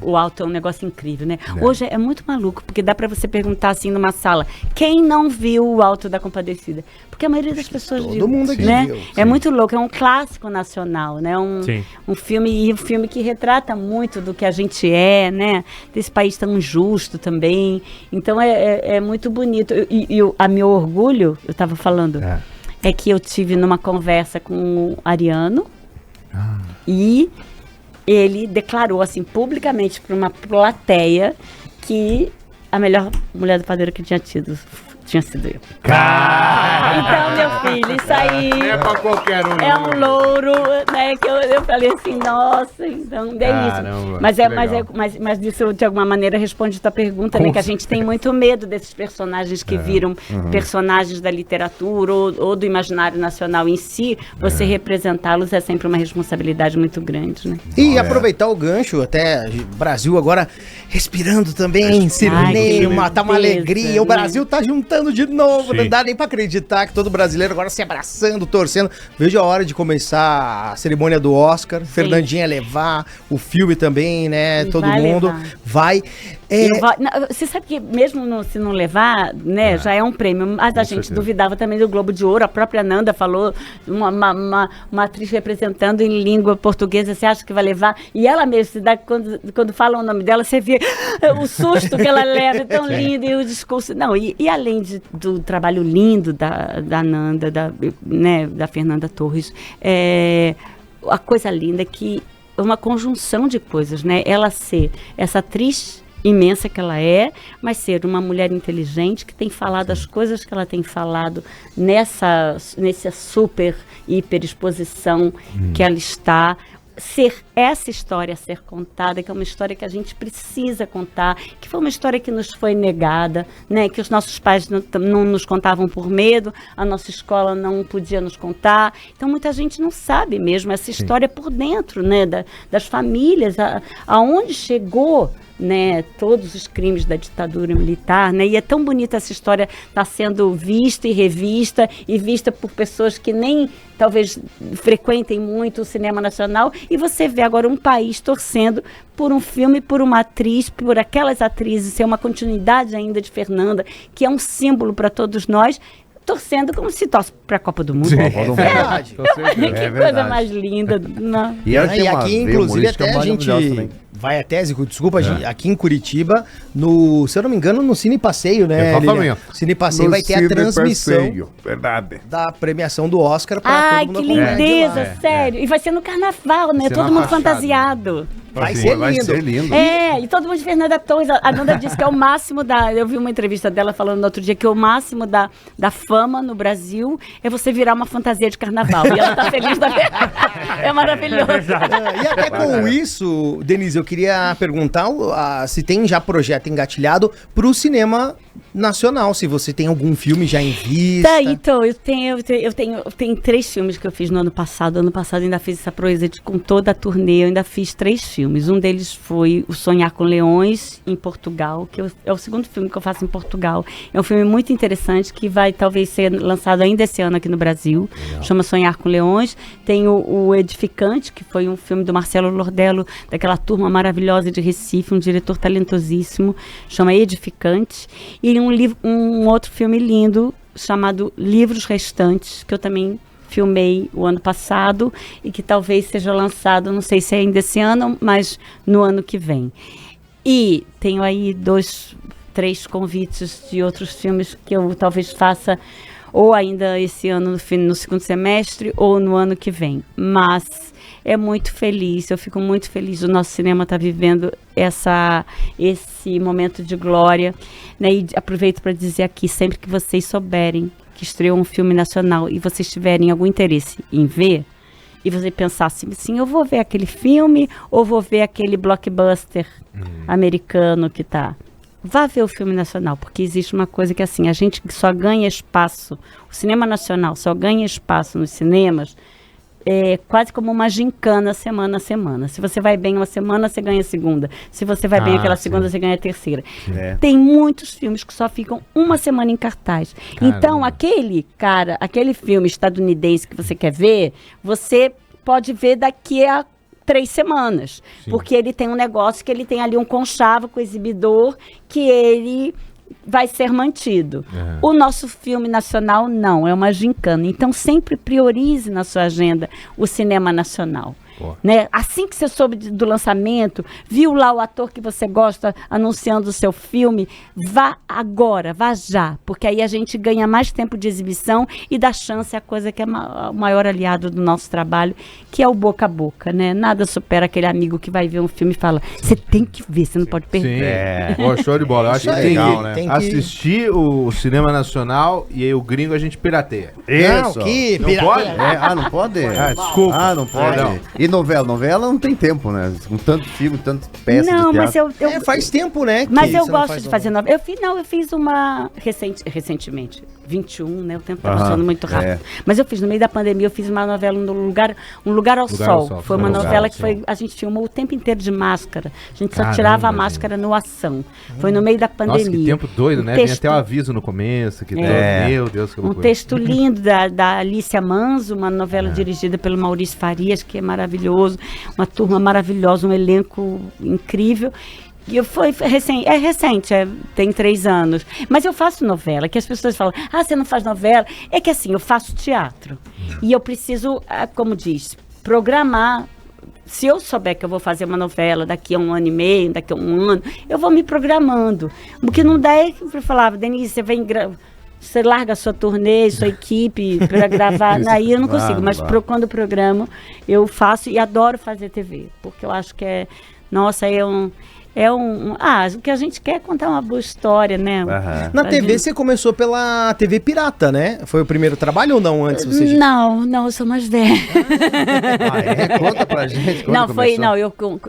o Alto é um negócio incrível, né? Hoje é muito maluco, porque dá pra você perguntar assim numa sala, quem não viu o Alto da Compadecida? Porque a maioria das pessoas todo viu, mundo aqui né? viu, É muito louco, é um clássico nacional, né? Sim. Um filme que retrata muito do que a gente é, né? Desse país tão injusto também. Então é muito bonito. A meu orgulho, eu estava falando, é que eu tive numa conversa com o Ariano e ele declarou assim publicamente para uma plateia que a melhor mulher do padeiro que tinha sido eu. Então, meu filho, isso aí É pra qualquer um. é um louro, né? Que eu falei assim, nossa, então é Caramba, isso. Mas, que legal. mas disso, de alguma maneira, responde a tua pergunta, né? Que a gente tem muito medo desses personagens que viram personagens da literatura ou do imaginário nacional em si. Você representá-los é sempre uma responsabilidade muito grande, né? E aproveitar o gancho, até Brasil agora respirando também, cinema, tá uma beleza, alegria. O né? Brasil tá juntando de novo, Sim. não dá nem pra acreditar que todo brasileiro agora se abraçando, torcendo. Vejo a hora de começar a cerimônia do Oscar, Fernandinha levar, o filme também, né? E Todo vai mundo levar. vai. Você sabe que mesmo se não levar, né, já é um prêmio. Mas a gente certeza. duvidava também do Globo de Ouro. A própria Nanda falou, uma atriz representando em língua portuguesa, você acha que vai levar? E ela mesmo, quando falam o nome dela, você vê o susto que ela leva, é tão lindo, e o discurso. Não, e além do trabalho lindo da Nanda, da Fernanda Torres, a coisa linda é que é uma conjunção de coisas, né? Ela ser essa atriz imensa que ela é, mas ser uma mulher inteligente que tem falado as coisas que ela tem falado nessa super hiper exposição que ela está, essa história ser contada, que é uma história que a gente precisa contar, que foi uma história que nos foi negada, né? Que os nossos pais não nos contavam por medo, a nossa escola não podia nos contar. Então, muita gente não sabe mesmo essa história por dentro, né? Das famílias, aonde chegou, né, todos os crimes da ditadura militar, né, e é tão bonita essa história estar sendo vista e revista e vista por pessoas que nem talvez frequentem muito o cinema nacional, e você vê agora um país torcendo por um filme, por uma atriz, por aquelas atrizes, ser uma continuidade ainda de Fernanda, que é um símbolo para todos nós, torcendo como se torce para a Copa do Mundo. Sim, é verdade. Que coisa mais linda. Não. E aqui, inclusive, até a gente vai até, Zico, desculpa, aqui em Curitiba, se eu não me engano, no Cine Passeio, né? Cine Passeio vai ter a transmissão da premiação do Oscar para todo mundo. Ai, que lindeza, sério. E vai ser no carnaval, né? Todo mundo fantasiado. Vai ser lindo. E todo mundo de Fernanda Torres. A Nanda disse que é o máximo eu vi uma entrevista dela falando no outro dia que o máximo da fama no Brasil é você virar uma fantasia de carnaval. E ela tá feliz da É maravilhoso. E até com isso, Denise, eu queria perguntar se tem já projeto engatilhado pro cinema nacional, se você tem algum filme já em vista. Então, eu tenho 3 filmes que eu fiz no ano passado. Ano passado ainda fiz essa proeza com toda a turnê, eu ainda fiz 3 filmes. Um deles foi O Sonhar com Leões, em Portugal, que é o segundo filme que eu faço em Portugal. É um filme muito interessante, que vai talvez ser lançado ainda esse ano aqui no Brasil. Legal. Chama Sonhar com Leões. Tem o Edificante, que foi um filme do Marcelo Lordello, daquela turma maravilhosa de Recife, um diretor talentosíssimo, chama Edificante. E um outro filme lindo, chamado Livros Restantes, que eu também filmei o ano passado e que talvez seja lançado, não sei se é ainda esse ano, mas no ano que vem. E tenho aí 2, 3 convites de outros filmes que eu talvez faça ou ainda esse ano, no segundo semestre, ou no ano que vem. Mas é muito feliz, eu fico muito feliz. O nosso cinema está vivendo esse momento de glória, né? E aproveito para dizer aqui, sempre que vocês souberem que estreou um filme nacional e vocês tiverem algum interesse em ver, e você pensar assim, eu vou ver aquele filme ou vou ver aquele blockbuster americano que tá... Vá ver o filme nacional, porque existe uma coisa que assim, a gente só ganha espaço, o cinema nacional só ganha espaço nos cinemas, quase como uma gincana semana a semana. Se você vai bem uma semana, você ganha a segunda. Se você vai bem aquela segunda, você ganha a terceira. Tem muitos filmes que só ficam uma semana em cartaz. Caramba. Então, aquele filme estadunidense que você quer ver, você pode ver daqui a 3 semanas. Sim. Porque ele tem um negócio que ele tem ali um conchavo com o exibidor que ele vai ser mantido. O nosso filme nacional não, é uma gincana. Então sempre priorize na sua agenda o cinema nacional. Né? Assim que você soube do lançamento, viu lá o ator que você gosta anunciando o seu filme, vá agora, vá já, porque aí a gente ganha mais tempo de exibição e dá chance à coisa que é o maior aliado do nosso trabalho, que é o boca a boca, né? Nada supera aquele amigo que vai ver um filme e fala, você tem que ver, você não pode perder. Sim, show de bola. Eu acho que legal, né? Tem que assistir o cinema nacional e aí o gringo a gente pirateia. Isso. Não pode? Não pode? Desculpa. Não pode. E novela não tem tempo, né? Com tanto filme, tanto peça não, de teatro. Mas faz tempo, né? Mas eu gosto de fazer novela. Eu fiz uma recentemente, 21, né? O tempo tá passando muito rápido. Mas eu fiz, no meio da pandemia, eu fiz uma novela no Um Lugar ao Sol. Foi uma novela que a gente filmou o tempo inteiro de máscara. A gente só tirava a máscara no ação. Foi no meio da pandemia. Nossa, que tempo doido, né? Tem até o aviso no começo. Meu Deus, que loucura. Um texto lindo da Alicia Manzo, uma novela dirigida pelo Maurício Farias, que é maravilhoso. Uma turma maravilhosa, um elenco incrível. E recente, tem 3 anos. Mas eu faço novela, que as pessoas falam, você não faz novela? É que assim, eu faço teatro. E eu preciso, como diz, programar. Se eu souber que eu vou fazer uma novela daqui a 1 ano e meio, daqui a 1 ano, eu vou me programando. O que não dá é que eu falava, Denise, você larga a sua turnê, sua equipe para gravar, aí eu não consigo, mas quando eu programo, eu faço e adoro fazer TV, porque eu acho que o que a gente quer é contar uma boa história, né? Na TV você começou pela TV Pirata, né? Foi o primeiro trabalho ou não antes? Não, eu sou mais velha. Conta pra gente como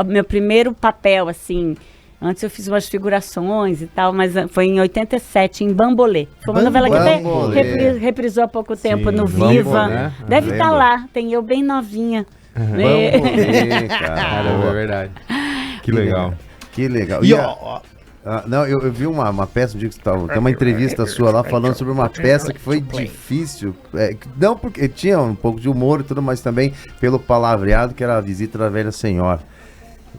meu primeiro papel, assim, antes eu fiz umas figurações e tal, mas foi em 87, em Bambolê. Foi uma novela que até reprisou há pouco tempo no Viva. Né? Deve estar lá, tem eu bem novinha. Bambolê, cara, é verdade. Que legal. Que legal. E eu vi uma peça, um dia que tem uma entrevista sua lá falando sobre uma peça que foi difícil. Não porque tinha um pouco de humor e tudo, mas também pelo palavreado, que era A Visita da Velha Senhora.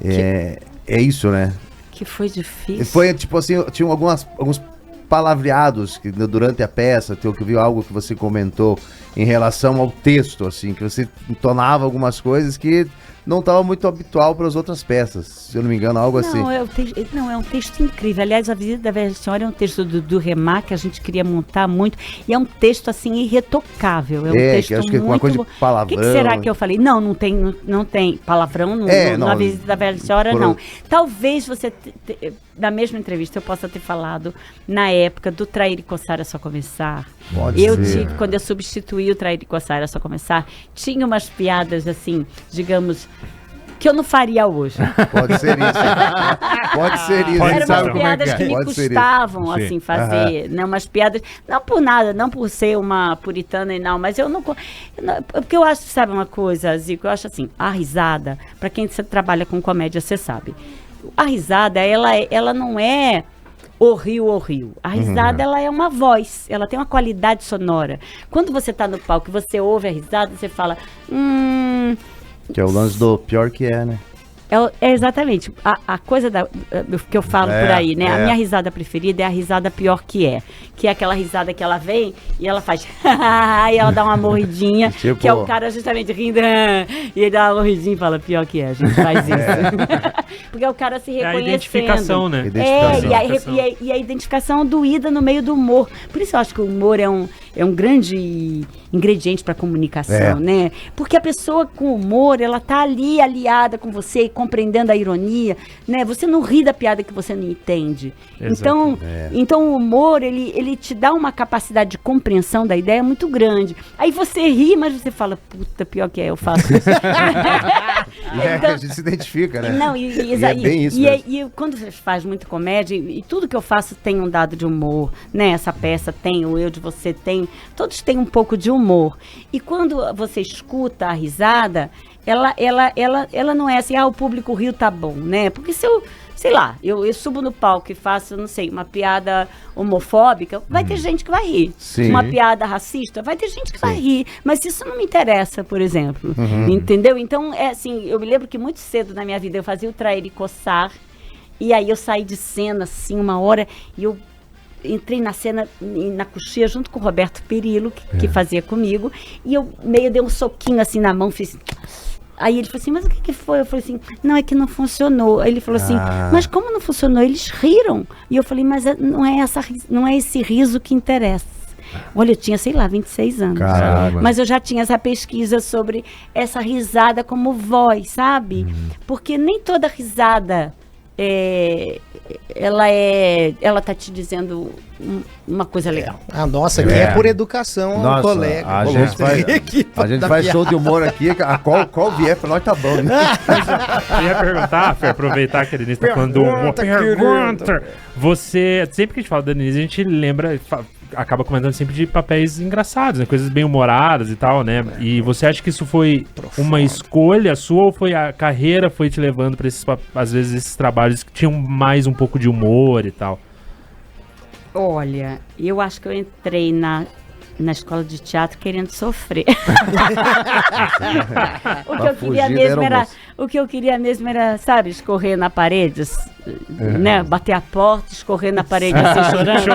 É isso, né? Que foi difícil. Foi tipo assim, tinha alguns palavreados que durante a peça, eu vi algo que você comentou em relação ao texto, assim, que você entonava algumas coisas que não estava muito habitual para as outras peças, se eu não me engano, algo assim. Não, é um texto incrível. Aliás, A Visita da Velha Senhora é um texto do Remar que a gente queria montar muito, e é um texto, assim, irretocável. É um texto que acho que é uma coisa de palavrão. O que será que eu falei? Não tem palavrão na Visita da Velha Senhora, não. Talvez você, na mesma entrevista, eu possa ter falado, na época do Trair e Coçar é Só Começar. Quando eu substituí o Trair e Coçar era Só Começar, tinha umas piadas, assim, digamos, que eu não faria hoje. Pode ser isso. Pode ser isso. Eram umas piadas que me custavam, assim, fazer, né? Umas piadas, não por nada, não por ser uma puritana e não, mas eu não, porque eu acho, sabe uma coisa, Zico, eu acho assim, a risada, para quem trabalha com comédia, você sabe, a risada, ela não é o rio. A risada, ela é uma voz, ela tem uma qualidade sonora. Quando você tá no palco e você ouve a risada, você fala, que é o lance do pior que é, né? É exatamente. A coisa que eu falo por aí, né? A minha risada preferida é a risada pior que é. Que é aquela risada que ela vem e ela faz e ela dá uma morridinha, tipo, que é o cara justamente rindo e ele dá uma morridinha e fala, pior que é, a gente faz isso. Porque é o cara se reconhecendo. É a identificação, né? E a identificação doída no meio do humor. Por isso eu acho que o humor é um grande ingrediente para comunicação, né? Porque a pessoa com humor, ela tá ali aliada com você, compreendendo a ironia, né? Você não ri da piada que você não entende. Então o humor, ele te dá uma capacidade de compreensão da ideia muito grande. Aí você ri, mas você fala, puta, pior que é, eu faço isso. Então, a gente se identifica, né? Não, é bem isso mesmo. E quando você faz muito comédia, e tudo que eu faço tem um dado de humor, né? Essa peça tem, o Eu de Você tem, todos têm um pouco de humor. E quando você escuta a risada, ela não é assim, o público riu, tá bom, né? Porque se eu, sei lá, eu subo no palco e faço, não sei, uma piada homofóbica, vai ter gente que vai rir. Sim. Uma piada racista, vai ter gente que vai rir. Mas isso não me interessa, por exemplo. Entendeu? Então, é assim, eu me lembro que muito cedo na minha vida eu fazia o Trair e Coçar, e aí eu saí de cena, assim, uma hora, e eu entrei na cena, na coxia, junto com o Roberto Perillo, que fazia comigo, e eu meio dei um soquinho assim na mão, fiz... Aí ele falou assim, mas o que foi? Eu falei assim, não, é que não funcionou. Aí ele falou assim, mas como não funcionou? Eles riram. E eu falei, mas não é esse riso que interessa. Olha, eu tinha, sei lá, 26 anos. Caramba. Mas eu já tinha essa pesquisa sobre essa risada como voz, sabe? Porque nem toda risada ela tá te dizendo uma coisa legal. A nossa aqui é por educação, nossa, colega. A gente faz show de humor aqui, qual vier pra nós tá bom, né? Eu ia perguntar, Fer, aproveitar que a Denise tá falando do humor. Pergunta! Você, sempre que a gente fala da Denise, a gente lembra, acaba comentando sempre de papéis engraçados, né? Coisas bem humoradas e tal, né? E você acha que isso foi uma escolha sua ou foi a carreira foi te levando pra às vezes, esses trabalhos que tinham mais um pouco de humor e tal? Olha, eu acho que eu entrei na escola de teatro querendo sofrer. O que eu queria mesmo era, sabe, escorrer na parede, né? Bater a porta, escorrer na parede assim, chorando.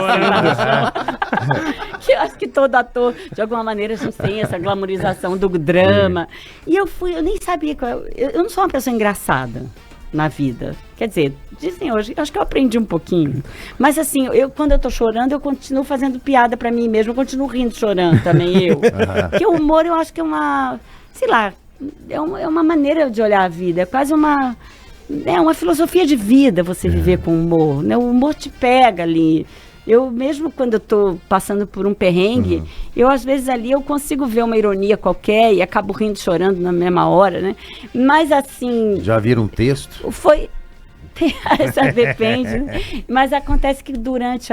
Que eu acho que todo ator, de alguma maneira, a gente tem essa glamorização do drama. E eu nem sabia eu não sou uma pessoa engraçada na vida. Quer dizer, dizem hoje, acho que eu aprendi um pouquinho. Mas assim, quando eu tô chorando, eu continuo fazendo piada pra mim mesmo, eu continuo rindo, chorando também, eu. Porque o humor, eu acho que é uma, sei lá, é uma maneira de olhar a vida, é quase uma é uma filosofia de vida você viver com humor, né? O humor te pega ali. Eu mesmo quando eu tô passando por um perrengue, eu às vezes ali eu consigo ver uma ironia qualquer e acabo rindo, chorando na mesma hora, né? Mas assim... Já viram um texto? Foi... Depende. Mas acontece que durante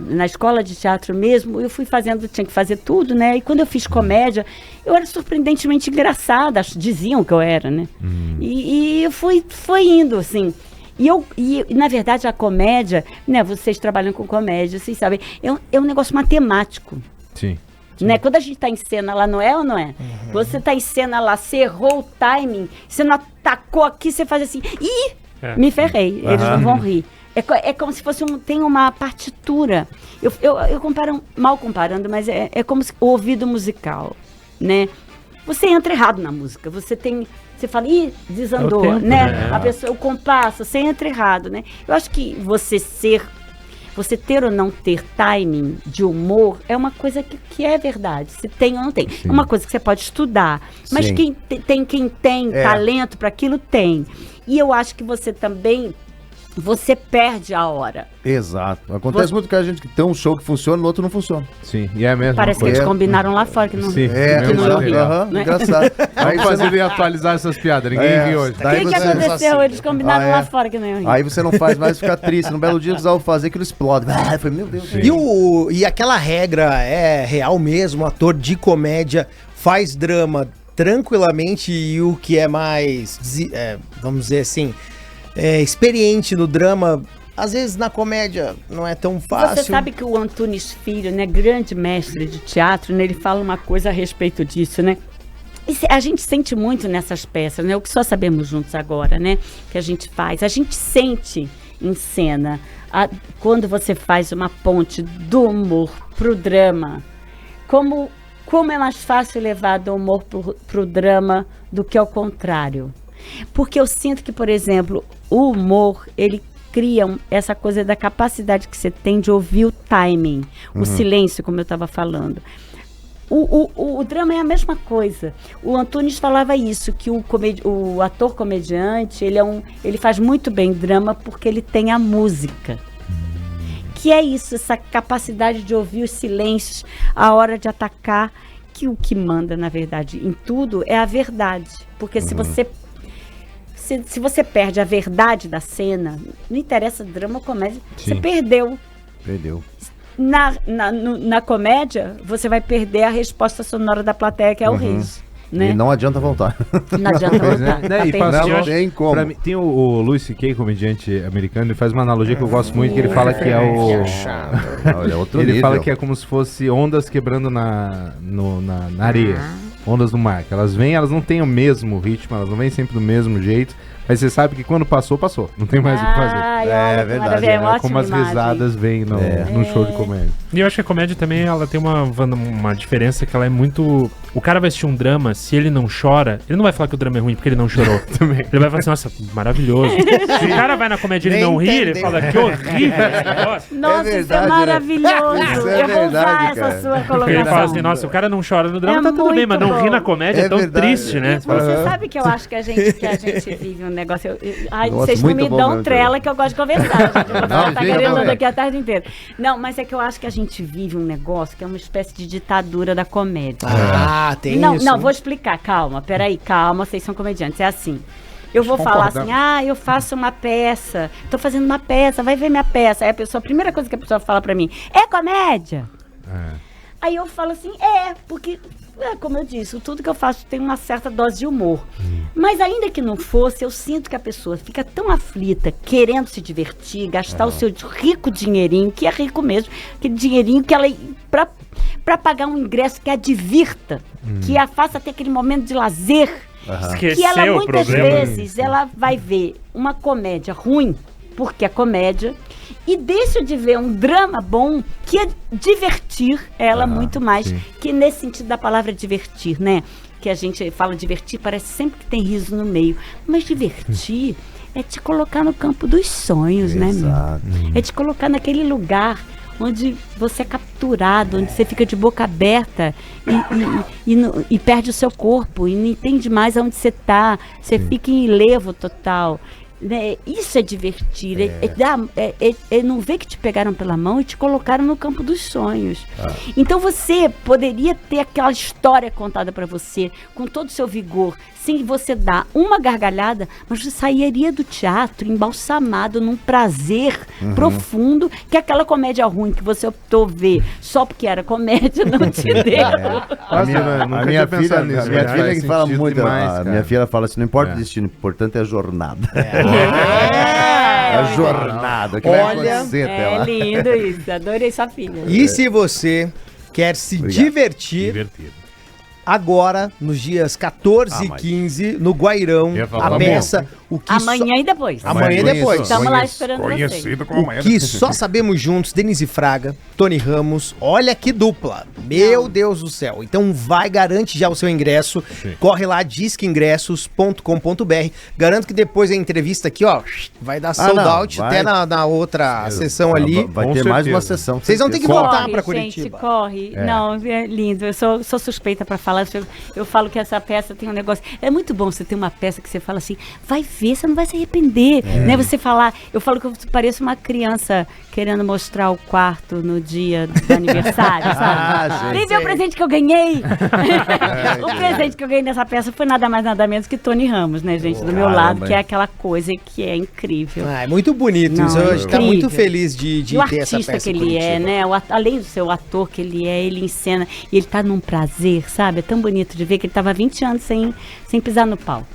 na escola de teatro mesmo, eu fui fazendo, tinha que fazer tudo, né? E quando eu fiz comédia, eu era surpreendentemente engraçada, diziam que eu era, né? E eu foi indo, assim. E na verdade, a comédia, né? Vocês trabalham com comédia, vocês sabem, é um negócio matemático. Sim. Né? Quando a gente está em cena lá, não é ou não é? Você está em cena lá, você errou o timing, você não atacou aqui, você faz assim, me ferrei, eles não vão rir. É como se fosse tem uma partitura. Eu comparo, mal comparando, mas é como se, o ouvido musical, né? Você entra errado na música, você fala, desandou, tempo, né? A pessoa, o compasso, você entra errado, né? Eu acho que você ter ou não ter timing de humor é uma coisa que é verdade, se tem ou não tem. Sim. É uma coisa que você pode estudar, mas quem tem talento para aquilo tem. E eu acho que você também, você perde a hora. Exato. Acontece muito que a gente tem um show que funciona, no outro não funciona. Sim, e é mesmo. Parece que eles combinaram lá fora que não. Sim, que não engraçado. Aí fazer e atualizar essas piadas, ninguém viu hoje. O que aconteceu? Eles combinaram lá fora que não iam rir. Aí você não faz mais, fica triste. No belo dia precisava fazer aquilo explode. Foi, meu Deus. E aquela regra é real mesmo? O ator de comédia faz drama tranquilamente e o que é mais, vamos dizer assim, experiente no drama, às vezes na comédia não é tão fácil. Você sabe que o Antunes Filho, né, grande mestre de teatro, né, ele fala uma coisa a respeito disso, né? A gente sente muito nessas peças, né? O que só sabemos juntos agora, né? Que a gente faz. A gente sente em cena quando você faz uma ponte do humor pro drama. Como é mais fácil levar do humor pro drama do que ao contrário. Porque eu sinto que, por exemplo, o humor, ele cria essa coisa da capacidade que você tem de ouvir o timing, o silêncio, como eu estava falando. O drama é a mesma coisa. O Antunes falava isso, que o ator comediante, ele faz muito bem drama porque ele tem a música. Que é isso, essa capacidade de ouvir os silêncios, a hora de atacar, que o que manda, na verdade, em tudo é a verdade. Porque se você perde a verdade da cena, não interessa drama ou comédia, você perdeu. Na comédia, você vai perder a resposta sonora da plateia, que é o riso. Né? E não adianta voltar. Não adianta voltar. Não tem como. Tem o Louis C.K., comediante americano, ele faz uma analogia que eu gosto muito, que ele fala que é ele fala que é como se fosse ondas quebrando na areia. Ondas do mar, que elas vêm, elas não têm o mesmo ritmo, elas não vêm sempre do mesmo jeito, mas você sabe que quando passou, não tem mais o que fazer. É verdade. Como as risadas vêm no show de comédia. E eu acho que a comédia também, ela tem uma diferença que ela é muito... O cara vai assistir um drama, se ele não chora, ele não vai falar que o drama é ruim porque ele não chorou. Ele vai falar assim, nossa, maravilhoso. Se o cara vai na comédia e ele não ri, ele fala, que horrível esse negócio. Nossa, verdade, isso é maravilhoso. Eu vou usar essa sua colocação. Ele fala assim, nossa, o cara não chora no drama, tá tudo bem, mas não ri na comédia é tão verdade. Triste, né? Você sabe que eu acho que a gente vive um negócio... vocês não me dão trela que eu gosto de conversar. Tá querendo daqui a tarde inteira. Não, mas é que eu acho que a gente vive um negócio que é uma espécie de ditadura da comédia. Tem isso. Não, né? vou explicar. Calma, vocês são comediantes. É assim. Eu vou falar assim, eu faço uma peça, tô fazendo uma peça, vai ver minha peça. Aí a primeira coisa que a pessoa fala pra mim, é comédia? Aí eu falo assim, porque, como eu disse, tudo que eu faço tem uma certa dose de humor. Mas ainda que não fosse, eu sinto que a pessoa fica tão aflita, querendo se divertir, gastar o seu rico dinheirinho, que é rico mesmo, aquele dinheirinho que ela... Pra pagar um ingresso que a divirta, que a faça ter aquele momento de lazer. Esqueceu que ela muitas o problema. vezes ela vai ver uma comédia ruim, porque é comédia, e deixa de ver um drama bom, que é divertir ela muito mais, que nesse sentido da palavra divertir, né? Que a gente fala divertir, parece sempre que tem riso no meio, mas divertir é te colocar no campo dos sonhos, né, meu? É te colocar naquele lugar onde você é capturado, onde você fica de boca aberta e perde o seu corpo e não entende mais aonde você está, você fica em enlevo total. Né? Isso é divertir, não ver que te pegaram pela mão e te colocaram no campo dos sonhos. Então você poderia ter aquela história contada para você com todo o seu vigor, sem você dar uma gargalhada, mas você sairia do teatro embalsamado num prazer profundo, que aquela comédia ruim que você optou ver só porque era comédia não te deu. A minha filha que fala muito, minha filha fala assim, não importa o destino, o importante é a jornada. A jornada, que vai acontecer até lá. É lindo isso, adorei sua filha. E se você quer se divertir, agora, nos dias 14 e 15, no Guairão, a peça O que Amanhã e depois. Amanhã e depois. Estamos lá esperando vocês. O que só sabemos juntos, Denise Fraga, Tony Ramos, olha que dupla. Meu Deus do céu. Então vai, garante já o seu ingresso. Sim. Corre lá, disqueingressos.com.br. Garanto que depois da entrevista aqui, ó, vai dar sold out até na outra sessão ali. Vai ter mais uma sessão. Vocês vão ter que voltar pra Curitiba. Gente, corre. Não, é lindo. Eu sou suspeita pra falar. Eu falo que essa peça tem um negócio. É muito bom você ter uma peça que você fala assim, vai ver, você não vai se arrepender. Né? Você falar, eu falo que eu pareço uma criança querendo mostrar o quarto no dia do aniversário, sabe? Nem ver o presente que eu ganhei. O presente que eu ganhei nessa peça foi nada mais, nada menos que Tony Ramos, né, gente? Do meu lado, que é aquela coisa que é incrível. É muito bonito. Não, a gente tá muito feliz de ter essa peça. O artista que ele é, né? Além do seu ator que ele é, ele encena. E ele tá num prazer, sabe? É tão bonito de ver que ele tava 20 anos sem pisar no palco.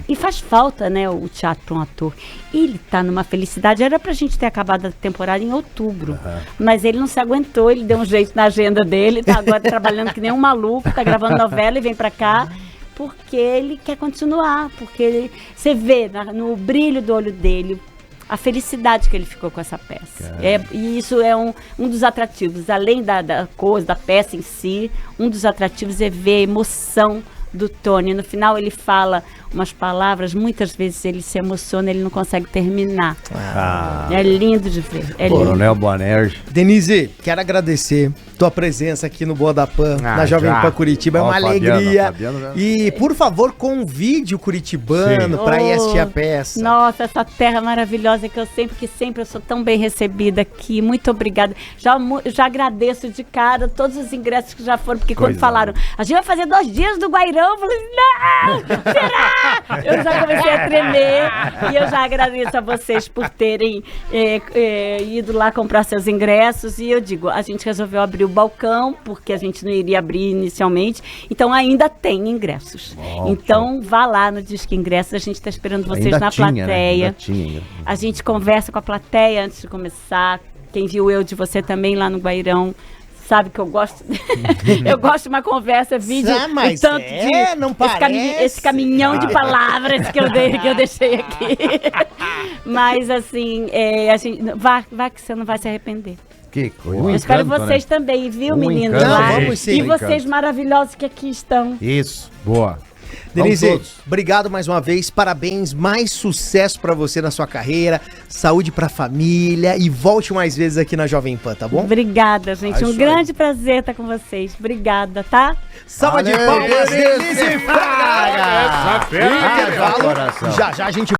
E faz falta, né, o teatro para um ator. Ele tá numa felicidade. Era pra gente ter acabado a temporada em outubro, mas ele não se aguentou, ele deu um jeito na agenda dele, tá agora trabalhando que nem um maluco, tá gravando novela e vem pra cá, porque ele quer continuar, porque você vê no brilho do olho dele a felicidade que ele ficou com essa peça. E isso é um dos atrativos, além da coisa, da peça em si, um dos atrativos é ver a emoção do Tony. No final ele fala umas palavras, muitas vezes ele se emociona, ele não consegue terminar. É lindo de ver. Coronel Boanerges. Denise, quero agradecer tua presença aqui no Boa da Pan, na Jovem Pan Curitiba, é uma alegria. E, por favor, convide o curitibano para ir assistir a peça. Nossa, essa terra maravilhosa que eu sempre sou tão bem recebida aqui. Muito obrigada. Já agradeço de cara todos os ingressos que já foram, porque quando falaram, a gente vai fazer 2 dias do Guairão, eu falei, não, será? Eu já comecei a tremer e eu já agradeço a vocês por terem ido lá comprar seus ingressos. E eu digo, a gente resolveu abrir o balcão, porque a gente não iria abrir inicialmente, então ainda tem ingressos. Então vá lá no Disque Ingressos, a gente está esperando vocês na plateia. Né? A gente conversa com a plateia antes de começar. Quem viu Eu de Você também lá no Guairão sabe que eu gosto. Eu gosto de uma conversa, vídeo, mas tanto não parece. Esse caminhão de palavras que eu deixei aqui. Mas assim, a gente, vá que você não vai se arrepender. Que coisa. Eu espero vocês também, viu, meninos? Vamos sim. E vocês maravilhosos que aqui estão. Isso, boa. Denise, obrigado mais uma vez, parabéns, mais sucesso pra você na sua carreira, saúde pra família e volte mais vezes aqui na Jovem Pan, tá bom? Obrigada, gente, um grande prazer estar com vocês, obrigada, tá? Salva de palmas, Denise Fraga! Já a gente